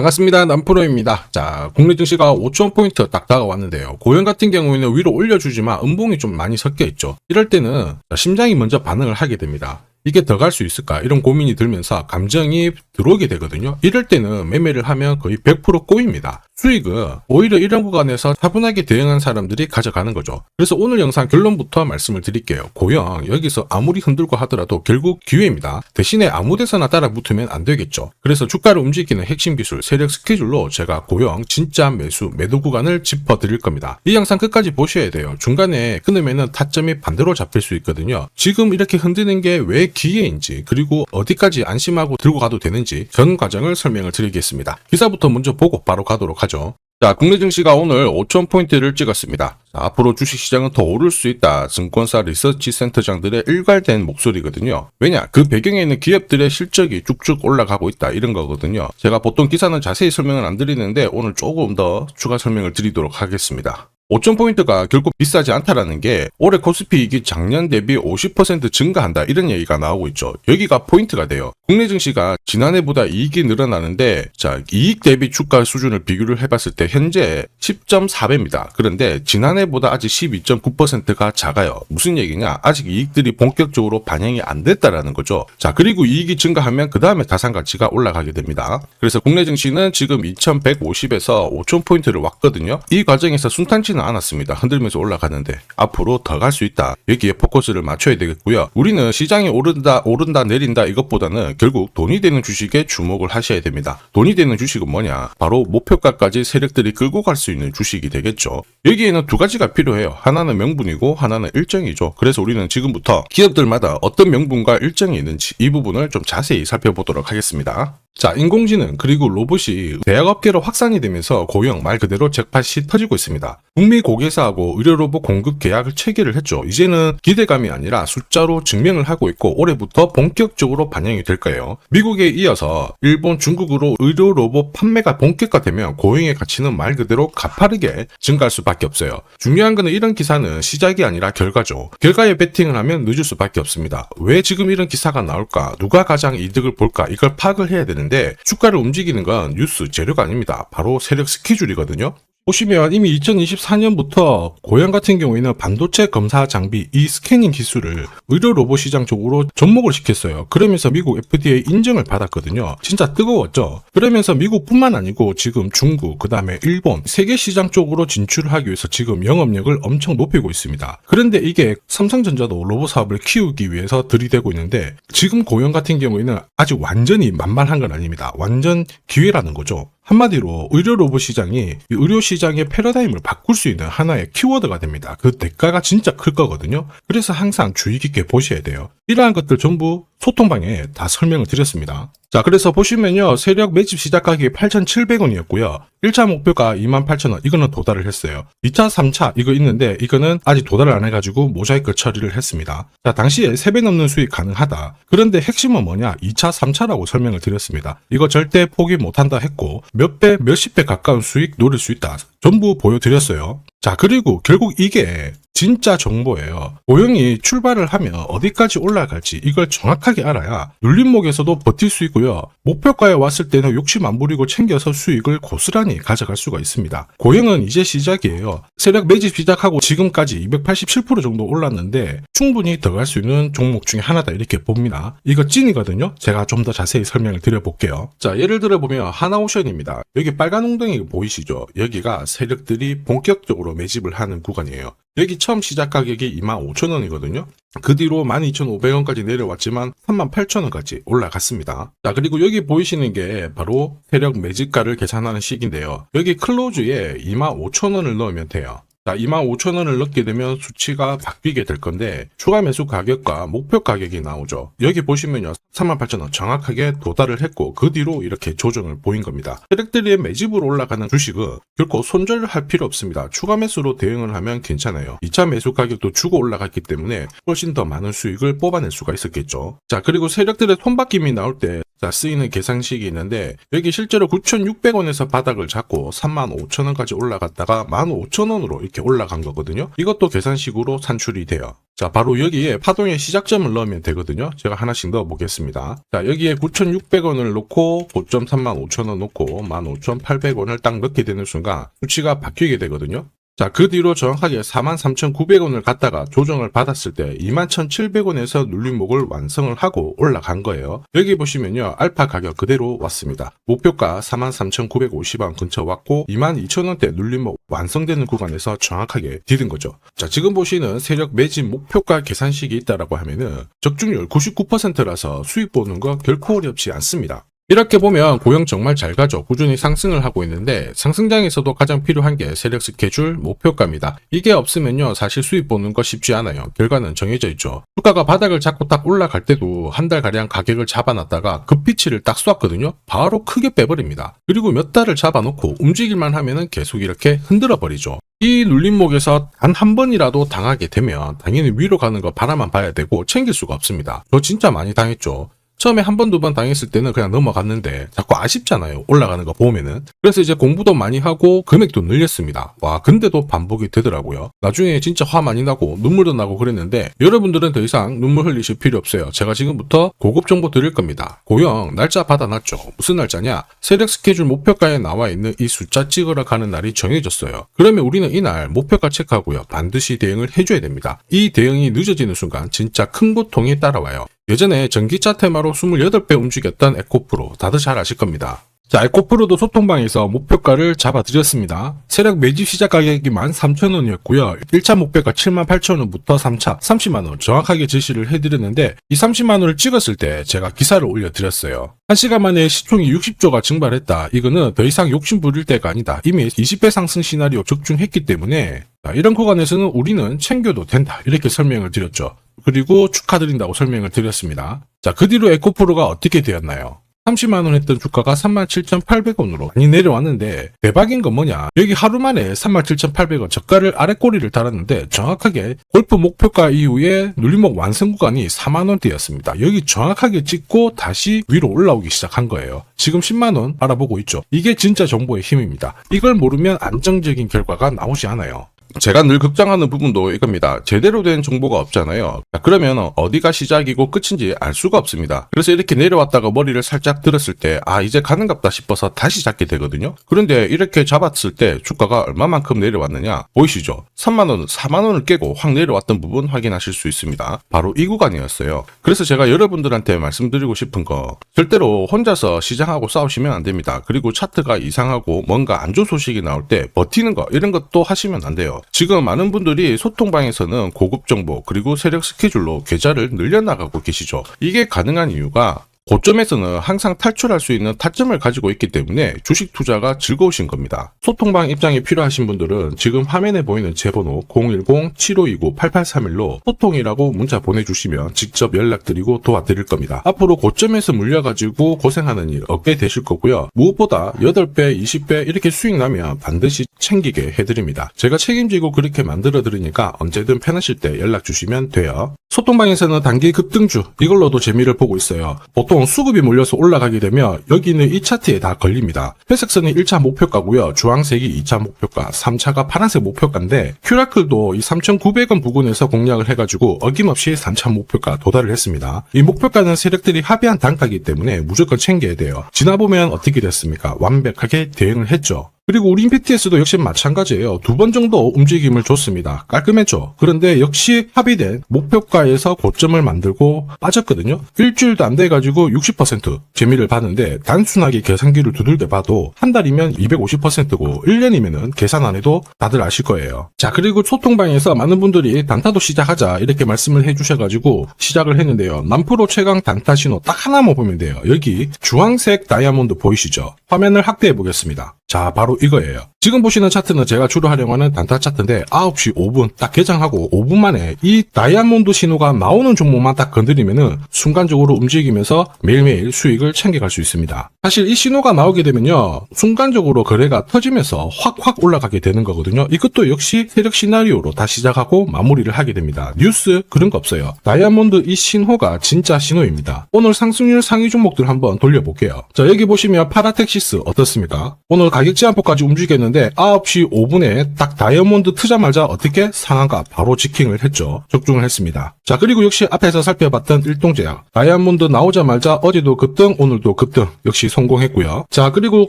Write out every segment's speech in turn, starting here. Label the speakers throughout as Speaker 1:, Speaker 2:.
Speaker 1: 반갑습니다. 남프로입니다. 자, 국내 증시가 5,000포인트 딱 다가왔는데요. 고연 같은 경우에는 위로 올려주지만 음봉이 좀 많이 섞여 있죠. 이럴 때는 심장이 먼저 반응을 하게 됩니다. 이게 더 갈 수 있을까? 이런 고민이 들면서 감정이 들어오게 되거든요. 이럴 때는 매매를 하면 거의 100% 꼬입니다. 수익은 오히려 이런 구간에서 차분하게 대응한 사람들이 가져가는 거죠. 그래서 오늘 영상 결론부터 말씀을 드릴게요. 고연 여기서 아무리 흔들고 하더라도 결국 기회입니다. 대신에 아무 데서나 따라 붙으면 안 되겠죠. 그래서 주가를 움직이는 핵심 기술 세력 스케줄로 제가 고연 진짜 매도 구간을 짚어 드릴 겁니다. 이 영상 끝까지 보셔야 돼요. 중간에 끊으면은 타점이 반대로 잡힐 수 있거든요. 지금 이렇게 흔드는 게 왜 기회인지, 그리고 어디까지 안심하고 들고 가도 되는지 전 과정을 설명을 드리겠습니다. 기사부터 먼저 보고 바로 가도록 하죠. 자, 국내 증시가 오늘 5,000포인트를 찍었습니다. 자, 앞으로 주식시장은 더 오를 수 있다. 증권사 리서치 센터장들의 일괄된 목소리거든요. 왜냐? 그 배경에 있는 기업들의 실적이 쭉쭉 올라가고 있다. 이런 거거든요. 제가 보통 기사는 자세히 설명을 안 드리는데 오늘 조금 더 추가 설명을 드리도록 하겠습니다. 5,000포인트가 결코 비싸지 않다라는 게 올해 코스피 이익이 작년 대비 50% 증가한다 이런 얘기가 나오고 있죠. 여기가 포인트가 돼요. 국내 증시가 지난해보다 이익이 늘어나는데 자, 이익 대비 주가 수준을 비교를 해봤을 때 현재 10.4배입니다. 그런데 지난해보다 아직 12.9%가 작아요. 무슨 얘기냐? 아직 이익들이 본격적으로 반영이 안 됐다라는 거죠. 자, 그리고 이익이 증가하면 그 다음에 자산가치가 올라가게 됩니다. 그래서 국내 증시는 지금 2150에서 5,000포인트를 왔거든요. 이 과정에서 순탄치 않았습니다. 흔들면서 올라가는데 앞으로 더 갈 수 있다. 여기에 포커스를 맞춰야 되겠고요. 우리는 시장이 오른다 내린다 이것보다는 결국 돈이 되는 주식에 주목을 하셔야 됩니다. 돈이 되는 주식은 뭐냐? 바로 목표가까지 세력들이 끌고 갈 수 있는 주식이 되겠죠. 여기에는 두 가지가 필요해요. 하나는 명분이고 하나는 일정이죠. 그래서 우리는 지금부터 기업들마다 어떤 명분과 일정이 있는지 이 부분을 좀 자세히 살펴보도록 하겠습니다. 자, 인공지능 그리고 로봇이 대학업계로 확산이 되면서 고용 말 그대로 잭팟이 터지고 있습니다. 북미 고객사하고 의료로봇 공급 계약을 체결을 했죠. 이제는 기대감이 아니라 숫자로 증명을 하고 있고 올해부터 본격적으로 반영이 될 거예요. 미국에 이어서 일본, 중국으로 의료로봇 판매가 본격화되면 고용의 가치는 말 그대로 가파르게 증가할 수밖에 없어요. 중요한 거는 이런 기사는 시작이 아니라 결과죠. 결과에 베팅을 하면 늦을 수밖에 없습니다. 왜 지금 이런 기사가 나올까? 누가 가장 이득을 볼까? 이걸 파악을 해야 되는데 주가를 움직이는 건 뉴스, 재료가 아닙니다. 바로 세력 스케줄이거든요. 보시면 이미 2024년부터 고연 같은 경우에는 반도체 검사 장비 이 스캐닝 기술을 의료 로봇 시장 쪽으로 접목을 시켰어요. 그러면서 미국 FDA 인증을 받았거든요. 진짜 뜨거웠죠. 그러면서 미국뿐만 아니고 지금 중국, 그 다음에 일본, 세계 시장 쪽으로 진출을 하기 위해서 지금 영업력을 엄청 높이고 있습니다. 그런데 이게 삼성전자도 로봇 사업을 키우기 위해서 들이대고 있는데 지금 고연 같은 경우에는 아직 완전히 만만한 건 아닙니다. 완전 기회라는 거죠. 한마디로 의료 로봇 시장이 의료 시장의 패러다임을 바꿀 수 있는 하나의 키워드가 됩니다. 그 대가가 진짜 클 거거든요. 그래서 항상 주의 깊게 보셔야 돼요. 이러한 것들 전부 소통방에 다 설명을 드렸습니다. 자, 그래서 보시면요. 세력 매집 시작 가격이 8,700원이었고요. 1차 목표가 28,000원. 이거는 도달을 했어요. 2차, 3차 이거 있는데 이거는 아직 도달을 안 해가지고 모자이크 처리를 했습니다. 자, 당시에 3배 넘는 수익 가능하다. 그런데 핵심은 뭐냐? 2차, 3차라고 설명을 드렸습니다. 이거 절대 포기 못한다 했고 몇 배, 몇십 배 가까운 수익 노릴 수 있다. 전부 보여드렸어요. 자, 그리고 결국 이게 진짜 정보예요. 고용이 출발을 하면 어디까지 올라갈지 이걸 정확하게 알아야 눌림목에서도 버틸 수 있고요. 목표가에 왔을 때는 욕심 안 부리고 챙겨서 수익을 고스란히 가져갈 수가 있습니다. 고용은 이제 시작이에요. 세력 매집 시작하고 지금까지 287% 정도 올랐는데 충분히 더 갈 수 있는 종목 중에 하나다 이렇게 봅니다. 이거 찐이거든요. 제가 좀 더 자세히 설명을 드려볼게요. 자, 예를 들어 보면 하나오션입니다. 여기 빨간 웅덩이 보이시죠? 여기가 세력들이 본격적으로 매집을 하는 구간이에요. 여기 처음 시작 가격이 25,000원이거든요. 그 뒤로 12,500원까지 내려왔지만 38,000원까지 올라갔습니다. 자, 그리고 여기 보이시는 게 바로 세력 매집가를 계산하는 식인데요. 여기 클로즈에 25,000원을 넣으면 돼요. 자, 25,000원을 넣게 되면 수치가 바뀌게 될 건데 추가 매수 가격과 목표 가격이 나오죠. 여기 보시면요. 38,000원 정확하게 도달을 했고 그 뒤로 이렇게 조정을 보인 겁니다. 세력들이 매집으로 올라가는 주식은 결코 손절을 할 필요 없습니다. 추가 매수로 대응을 하면 괜찮아요. 2차 매수 가격도 주고 올라갔기 때문에 훨씬 더 많은 수익을 뽑아낼 수가 있었겠죠. 자, 그리고 세력들의 손바뀜이 나올 때 자, 쓰이는 계산식이 있는데 여기 실제로 9,600원에서 바닥을 잡고 35,000원까지 올라갔다가 15,000원으로 이렇게 올라간 거거든요. 이것도 계산식으로 산출이 돼요. 자, 바로 여기에 파동의 시작점을 넣으면 되거든요. 제가 하나씩 넣어 보겠습니다. 자, 여기에 9,600원을 놓고 고점 35,000원 놓고 15,800원을 딱 넣게 되는 순간 수치가 바뀌게 되거든요. 자, 그 뒤로 정확하게 43,900원을 갖다가 조정을 받았을 때 21,700원에서 눌림목을 완성을 하고 올라간 거예요. 여기 보시면요, 알파 가격 그대로 왔습니다. 목표가 43,950원 근처 왔고 22,000원대 눌림목 완성되는 구간에서 정확하게 디딘 거죠. 자, 지금 보시는 세력 매집 목표가 계산식이 있다라고 하면은 적중률 99%라서 수익 보는 거 결코 어렵지 않습니다. 이렇게 보면 고영 정말 잘 가죠. 꾸준히 상승을 하고 있는데 상승장에서도 가장 필요한 게 세력 스케줄 목표가입니다. 이게 없으면요 사실 수익 보는 거 쉽지 않아요. 결과는 정해져 있죠. 주가가 바닥을 잡고 딱 올라갈 때도 한 달가량 가격을 잡아놨다가 급피치를 딱 쐈거든요. 바로 크게 빼버립니다. 그리고 몇 달을 잡아놓고 움직일만 하면은 계속 이렇게 흔들어 버리죠. 이 눌림목에서 단 한 번이라도 당하게 되면 당연히 위로 가는 거 바라만 봐야 되고 챙길 수가 없습니다. 저 진짜 많이 당했죠. 처음에 한 번, 두 번 당했을 때는 그냥 넘어갔는데 자꾸 아쉽잖아요. 올라가는 거 보면은. 그래서 이제 공부도 많이 하고 금액도 늘렸습니다. 와, 근데도 반복이 되더라고요. 나중에 진짜 화 많이 나고 눈물도 나고 그랬는데 여러분들은 더 이상 눈물 흘리실 필요 없어요. 제가 지금부터 고급 정보 드릴 겁니다. 고영 날짜 받아놨죠. 무슨 날짜냐? 세력 스케줄 목표가에 나와 있는 이 숫자 찍으러 가는 날이 정해졌어요. 그러면 우리는 이날 목표가 체크하고요. 반드시 대응을 해줘야 됩니다. 이 대응이 늦어지는 순간 진짜 큰 고통이 따라와요. 예전에 전기차 테마로 28배 움직였던 에코프로 다들 잘 아실 겁니다. 자, 에코프로도 소통방에서 목표가를 잡아드렸습니다. 세력 매집 시작 가격이 13,000원이었고요. 1차 목표가 78,000원부터 3차 30만원 정확하게 제시를 해드렸는데 이 30만원을 찍었을 때 제가 기사를 올려드렸어요. 1시간 만에 시총이 60조가 증발했다. 이거는 더 이상 욕심 부릴 때가 아니다. 이미 20배 상승 시나리오 적중했기 때문에 이런 구간에서는 우리는 챙겨도 된다. 이렇게 설명을 드렸죠. 그리고 축하드린다고 설명을 드렸습니다. 자, 그 뒤로 에코프로가 어떻게 되었나요? 30만원 했던 주가가 37,800원으로 많이 내려왔는데 대박인 건 뭐냐? 여기 하루 만에 37,800원 저가를 아래꼬리를 달았는데 정확하게 골프 목표가 이후에 눌림목 완성 구간이 4만원대였습니다. 여기 정확하게 찍고 다시 위로 올라오기 시작한 거예요. 지금 10만원 알아보고 있죠. 이게 진짜 정보의 힘입니다. 이걸 모르면 안정적인 결과가 나오지 않아요. 제가 늘 걱정하는 부분도 이겁니다. 제대로 된 정보가 없잖아요. 그러면 어디가 시작이고 끝인지 알 수가 없습니다. 그래서 이렇게 내려왔다가 머리를 살짝 들었을 때 이제 가는갑다 싶어서 다시 잡게 되거든요. 그런데 이렇게 잡았을 때 주가가 얼마만큼 내려왔느냐 보이시죠? 3만원, 4만원을 깨고 확 내려왔던 부분 확인하실 수 있습니다. 바로 이 구간이었어요. 그래서 제가 여러분들한테 말씀드리고 싶은 거 절대로 혼자서 시장하고 싸우시면 안 됩니다. 그리고 차트가 이상하고 뭔가 안 좋은 소식이 나올 때 버티는 거 이런 것도 하시면 안 돼요. 지금 많은 분들이 소통방에서는 고급 정보 그리고 세력 스케줄로 계좌를 늘려나가고 계시죠. 이게 가능한 이유가 고점에서는 항상 탈출할 수 있는 타점을 가지고 있기 때문에 주식 투자가 즐거우신 겁니다. 소통방 입장이 필요하신 분들은 지금 화면에 보이는 제 번호 010-7529-8831로 소통이라고 문자 보내주시면 직접 연락드리고 도와드릴 겁니다. 앞으로 고점에서 물려가지고 고생하는 일 없게 되실 거고요. 무엇보다 8배, 20배 이렇게 수익 나면 반드시 챙기게 해드립니다. 제가 책임지고 그렇게 만들어 드리니까 언제든 편하실 때 연락 주시면 돼요. 소통방에서는 단기 급등주 이걸로도 재미를 보고 있어요. 보통 수급이 몰려서 올라가게 되면 여기 있는 이 차트에 다 걸립니다. 회색선이 1차 목표가고요. 주황색이 2차 목표가, 3차가 파란색 목표가인데 큐라클도 이 3,900원 부근에서 공략을 해가지고 어김없이 3차 목표가 도달을 했습니다. 이 목표가는 세력들이 합의한 단가이기 때문에 무조건 챙겨야 돼요. 지나보면 어떻게 됐습니까? 완벽하게 대응을 했죠. 그리고 우리 PTS도 역시 마찬가지예요. 2번 정도 움직임을 줬습니다. 깔끔했죠. 그런데 역시 합의된 목표가에서 고점을 만들고 빠졌거든요. 일주일도 안 돼가지고 60% 재미를 봤는데 단순하게 계산기를 두들겨 봐도 한 달이면 250%고 1년이면은 계산 안 해도 다들 아실 거예요. 자, 그리고 소통방에서 많은 분들이 단타도 시작하자 이렇게 말씀을 해주셔가지고 시작을 했는데요. 남프로 최강 단타 신호 딱 하나만 보면 돼요. 여기 주황색 다이아몬드 보이시죠? 화면을 확대해 보겠습니다. 자, 바로 이거예요. 지금 보시는 차트는 제가 주로 활용하는 단타 차트인데 9시 5분 딱 개장하고 5분 만에 이 다이아몬드 신호가 나오는 종목만 딱 건드리면은 순간적으로 움직이면서 매일매일 수익을 챙겨갈 수 있습니다. 사실 이 신호가 나오게 되면요, 순간적으로 거래가 터지면서 확 올라가게 되는 거거든요. 이것도 역시 세력 시나리오로 다 시작하고 마무리를 하게 됩니다. 뉴스 그런 거 없어요. 다이아몬드 이 신호가 진짜 신호입니다. 오늘 상승률 상위 종목들 한번 돌려볼게요. 자, 여기 보시면 파라텍시스 어떻습니까? 오늘 가격 제한폭까지 움직였는데 9시 5분에 딱 다이아몬드 트자마자 어떻게 상한가 바로 지킹을 했죠. 적중을 했습니다. 자, 그리고 역시 앞에서 살펴봤던 일동제약 다이아몬드 나오자마자 어제도 급등 오늘도 급등 역시 성공했고요. 자, 그리고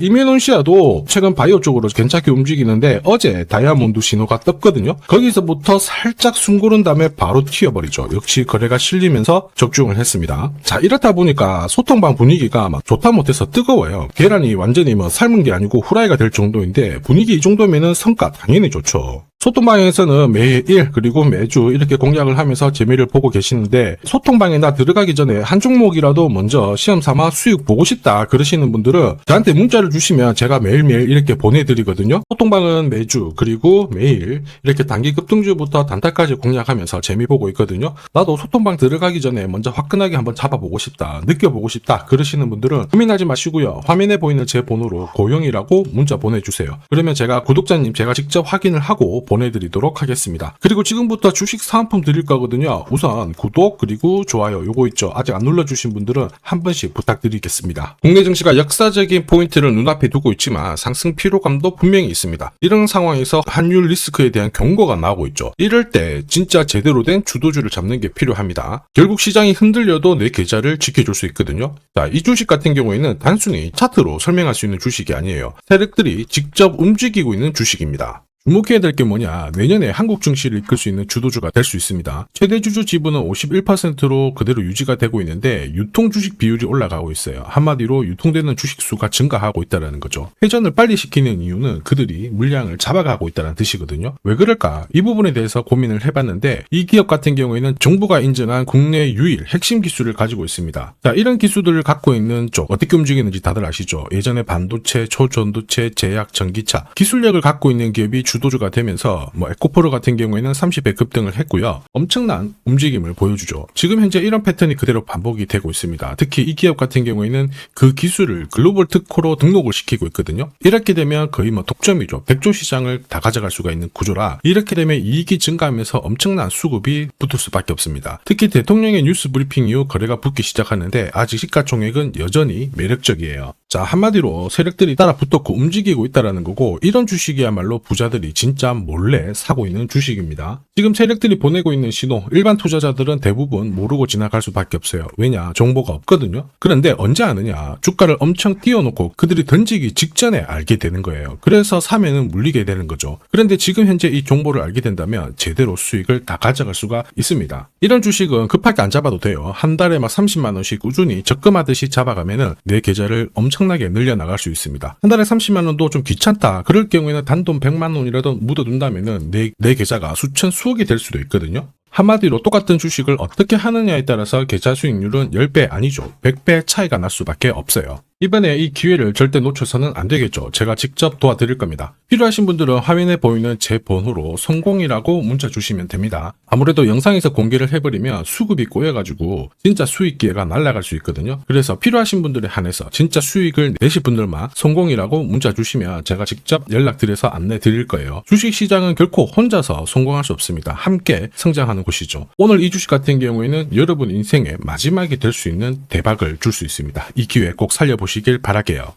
Speaker 1: 이뮤논시아도 최근 바이오 쪽으로 괜찮게 움직이는데 어제 다이아몬드 신호가 떴거든요. 거기서부터 살짝 숨 고른 다음에 바로 튀어버리죠. 역시 거래가 실리면서 적중을 했습니다. 자, 이렇다 보니까 소통방 분위기가 막 좋다 못해서 뜨거워요. 계란이 완전히 뭐 삶은 게 아니고 후라이가 될 정도인데 분위기 이 정도면은 성과 당연히 좋죠. 소통방에서는 매일 그리고 매주 이렇게 공략을 하면서 재미를 보고 계시는데 소통방에 나 들어가기 전에 한 종목이라도 먼저 시험 삼아 수익 보고 싶다 그러시는 분들은 저한테 문자를 주시면 제가 매일매일 이렇게 보내드리거든요. 소통방은 매주 그리고 매일 이렇게 단기 급등주부터 단타까지 공략하면서 재미 보고 있거든요. 나도 소통방 들어가기 전에 먼저 화끈하게 한번 잡아보고 싶다 느껴보고 싶다 그러시는 분들은 고민하지 마시고요. 화면에 보이는 제 번호로 고영이라고 문자 보내주세요. 그러면 제가 구독자님 제가 직접 확인을 하고 보내드리도록 하겠습니다. 그리고 지금부터 주식 사은품 드릴 거거든요. 우선 구독 그리고 좋아요 요거 있죠. 아직 안 눌러주신 분들은 한 번씩 부탁드리겠습니다. 국내 증시가 역사적인 포인트를 눈앞에 두고 있지만 상승 피로감도 분명히 있습니다. 이런 상황에서 환율 리스크에 대한 경고가 나오고 있죠. 이럴 때 진짜 제대로 된 주도주를 잡는 게 필요합니다. 결국 시장이 흔들려도 내 계좌를 지켜줄 수 있거든요. 자, 이 주식 같은 경우에는 단순히 차트로 설명할 수 있는 주식이 아니에요. 세력들이 직접 움직이고 있는 주식입니다. 주목해야 될 게 뭐냐, 내년에 한국 증시를 이끌 수 있는 주도주가 될 수 있습니다. 최대 주주 지분은 51%로 그대로 유지가 되고 있는데 유통 주식 비율이 올라가고 있어요. 한마디로 유통되는 주식 수가 증가하고 있다는 거죠. 회전을 빨리 시키는 이유는 그들이 물량을 잡아가고 있다는 뜻이거든요. 왜 그럴까? 이 부분에 대해서 고민을 해봤는데 이 기업 같은 경우에는 정부가 인정한 국내 유일 핵심 기술을 가지고 있습니다. 자, 이런 기술들을 갖고 있는 쪽 어떻게 움직이는지 다들 아시죠? 예전에 반도체, 초전도체, 제약, 전기차 기술력을 갖고 있는 기업이 주도주가 되면서 에코프로 같은 경우에는 30배 급등을 했고요. 엄청난 움직임을 보여주죠. 지금 현재 이런 패턴이 그대로 반복이 되고 있습니다. 특히 이 기업 같은 경우에는 그 기술을 글로벌 특허로 등록을 시키고 있거든요. 이렇게 되면 거의 독점이죠. 100조 시장을 다 가져갈 수가 있는 구조라 이렇게 되면 이익이 증가하면서 엄청난 수급이 붙을 수밖에 없습니다. 특히 대통령의 뉴스 브리핑 이후 거래가 붙기 시작하는데 아직 시가총액은 여전히 매력적이에요. 자, 한마디로 세력들이 따라 붙었고 움직이고 있다는 거고 이런 주식이야말로 부자들이 진짜 몰래 사고 있는 주식입니다. 지금 세력들이 보내고 있는 신호 일반 투자자들은 대부분 모르고 지나갈 수밖에 없어요. 왜냐? 정보가 없거든요. 그런데 언제 아느냐? 주가를 엄청 띄워놓고 그들이 던지기 직전에 알게 되는 거예요. 그래서 사면은 물리게 되는 거죠. 그런데 지금 현재 이 정보를 알게 된다면 제대로 수익을 다 가져갈 수가 있습니다. 이런 주식은 급하게 안 잡아도 돼요. 한 달에 30만 원씩 꾸준히 적금하듯이 잡아가면은 내 계좌를 엄청나게 늘려나갈 수 있습니다. 한 달에 30만 원도 좀 귀찮다. 그럴 경우에는 단돈 100만 원이라도 묻어둔다면은 내 계좌가 수천 수억이 될 수도 있거든요. 한마디로 똑같은 주식을 어떻게 하느냐에 따라서 계좌 수익률은 10배 아니죠. 100배 차이가 날 수밖에 없어요. 이번에 이 기회를 절대 놓쳐서는 안 되겠죠. 제가 직접 도와드릴 겁니다. 필요하신 분들은 화면에 보이는 제 번호로 성공이라고 문자 주시면 됩니다. 아무래도 영상에서 공개를 해버리면 수급이 꼬여가지고 진짜 수익 기회가 날아갈 수 있거든요. 그래서 필요하신 분들에 한해서 진짜 수익을 내실 분들만 성공이라고 문자 주시면 제가 직접 연락드려서 안내 드릴 거예요. 주식시장은 결코 혼자서 성공할 수 없습니다. 함께 성장하는 곳이죠. 오늘 이 주식 같은 경우에는 여러분 인생의 마지막이 될 수 있는 대박을 줄 수 있습니다. 이 기회 꼭 살려보시길 바랄게요.